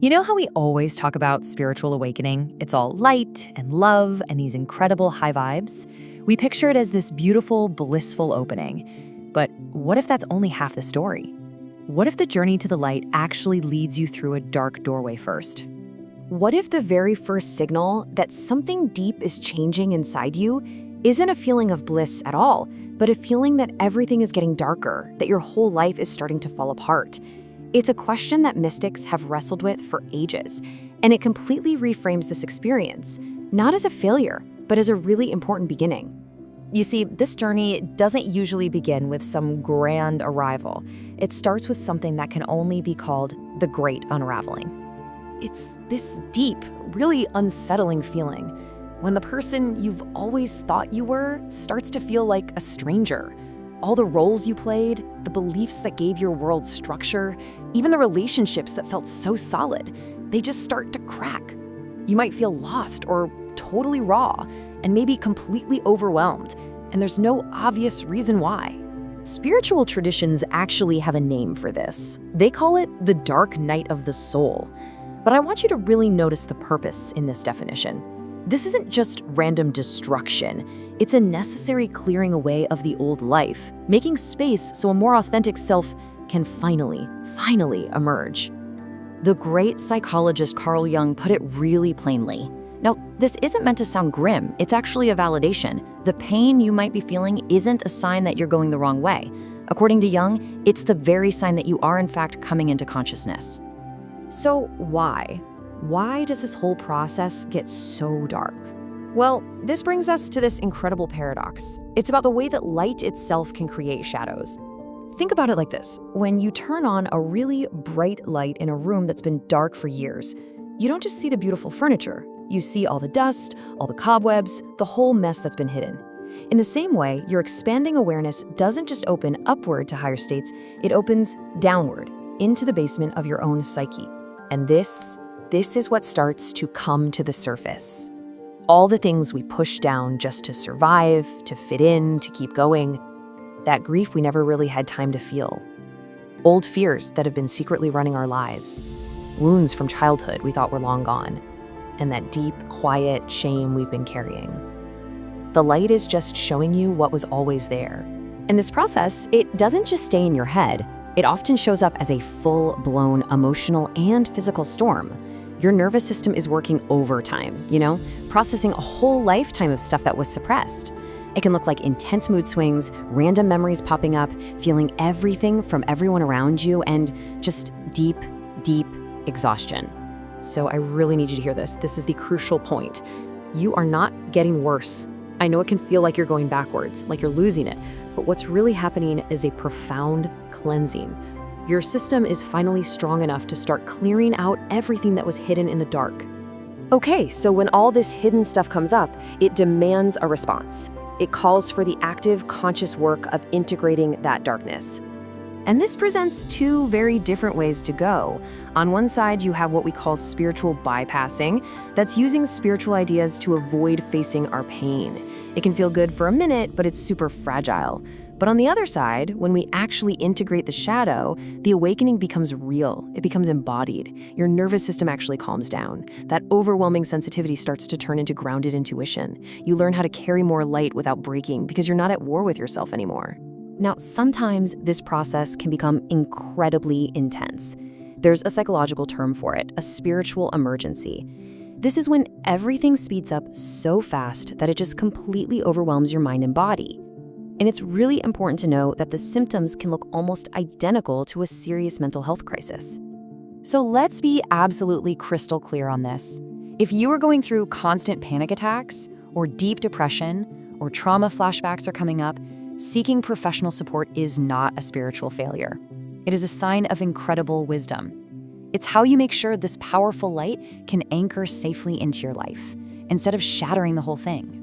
You know how we always talk about spiritual awakening? It's all light and love and these incredible high vibes. We picture it as this beautiful, blissful opening. But what if that's only half the story? What if the journey to the light actually leads you through a dark doorway first? What if the very first signal that something deep is changing inside you isn't a feeling of bliss at all, but a feeling that everything is getting darker, that your whole life is starting to fall apart? It's a question that mystics have wrestled with for ages, and it completely reframes this experience, not as a failure, but as a really important beginning. You see, this journey doesn't usually begin with some grand arrival. It starts with something that can only be called the Great Unraveling. It's this deep, really unsettling feeling when the person you've always thought you were starts to feel like a stranger. All the roles you played, the beliefs that gave your world structure, even the relationships that felt so solid, they just start to crack. You might feel lost or totally raw, and maybe completely overwhelmed, and there's no obvious reason why. Spiritual traditions actually have a name for this. They call it the dark night of the soul. But I want you to really notice the purpose in this definition. This isn't just random destruction. It's a necessary clearing away of the old life, making space so a more authentic self can finally emerge. The great psychologist Carl Jung put it really plainly. Now, this isn't meant to sound grim. It's actually a validation. The pain you might be feeling isn't a sign that you're going the wrong way. According to Jung, it's the very sign that you are in fact coming into consciousness. So why? Why does this whole process get so dark? Well, this brings us to this incredible paradox. It's about the way that light itself can create shadows. Think about it like this. When you turn on a really bright light in a room that's been dark for years, you don't just see the beautiful furniture. You see all the dust, all the cobwebs, the whole mess that's been hidden. In the same way, your expanding awareness doesn't just open upward to higher states, it opens downward into the basement of your own psyche. And this is what starts to come to the surface. All the things we push down just to survive, to fit in, to keep going. That grief we never really had time to feel. Old fears that have been secretly running our lives. Wounds from childhood we thought were long gone. And that deep, quiet shame we've been carrying. The light is just showing you what was always there. In this process, it doesn't just stay in your head. It often shows up as a full-blown emotional and physical storm. Your nervous system is working overtime, processing a whole lifetime of stuff that was suppressed. It can look like intense mood swings, random memories popping up, feeling everything from everyone around you, and just deep exhaustion. So I really need you to hear this. This is the crucial point. You are not getting worse. I know it can feel like you're going backwards, like you're losing it, but what's really happening is a profound cleansing. Your system is finally strong enough to start clearing out everything that was hidden in the dark. Okay, so when all this hidden stuff comes up, it demands a response. It calls for the active, conscious work of integrating that darkness. And this presents two very different ways to go. On one side, you have what we call spiritual bypassing. That's using spiritual ideas to avoid facing our pain. It can feel good for a minute, but it's super fragile. But on the other side, when we actually integrate the shadow, the awakening becomes real. It becomes embodied. Your nervous system actually calms down. That overwhelming sensitivity starts to turn into grounded intuition. You learn how to carry more light without breaking because you're not at war with yourself anymore. Now, sometimes this process can become incredibly intense. There's a psychological term for it, a spiritual emergency. This is when everything speeds up so fast that it just completely overwhelms your mind and body. And it's really important to know that the symptoms can look almost identical to a serious mental health crisis. So let's be absolutely crystal clear on this. If you are going through constant panic attacks, or deep depression, or trauma flashbacks are coming up, seeking professional support is not a spiritual failure. It is a sign of incredible wisdom. It's how you make sure this powerful light can anchor safely into your life, instead of shattering the whole thing.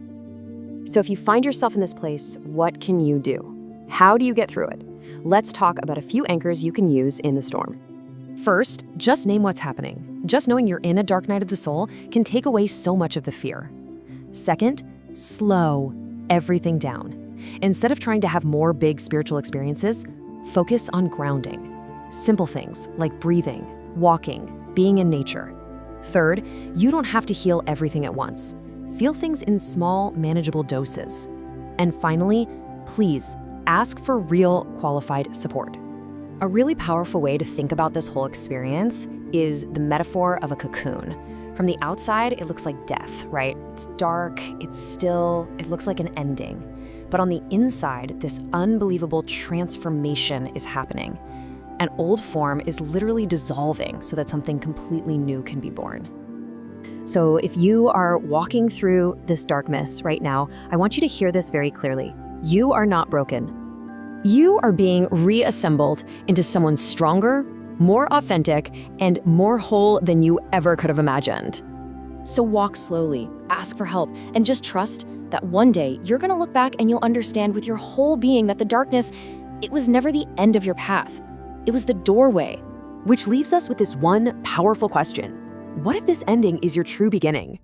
So if you find yourself in this place, what can you do? How do you get through it? Let's talk about a few anchors you can use in the storm. First, just name what's happening. Just knowing you're in a dark night of the soul can take away so much of the fear. Second, slow everything down. Instead of trying to have more big spiritual experiences, focus on grounding. Simple things like breathing, walking, being in nature. Third, you don't have to heal everything at once. Feel things in small, manageable doses. And finally, please ask for real, qualified support. A really powerful way to think about this whole experience is the metaphor of a cocoon. From the outside, it looks like death, right? It's dark, it's still, it looks like an ending. But on the inside, this unbelievable transformation is happening. An old form is literally dissolving so that something completely new can be born. So if you are walking through this darkness right now, I want you to hear this very clearly. You are not broken. You are being reassembled into someone stronger, more authentic, and more whole than you ever could have imagined. So walk slowly, ask for help, and just trust that one day you're gonna look back and you'll understand with your whole being that the darkness, it was never the end of your path. It was the doorway. Which leaves us with this one powerful question. What if this ending is your true beginning?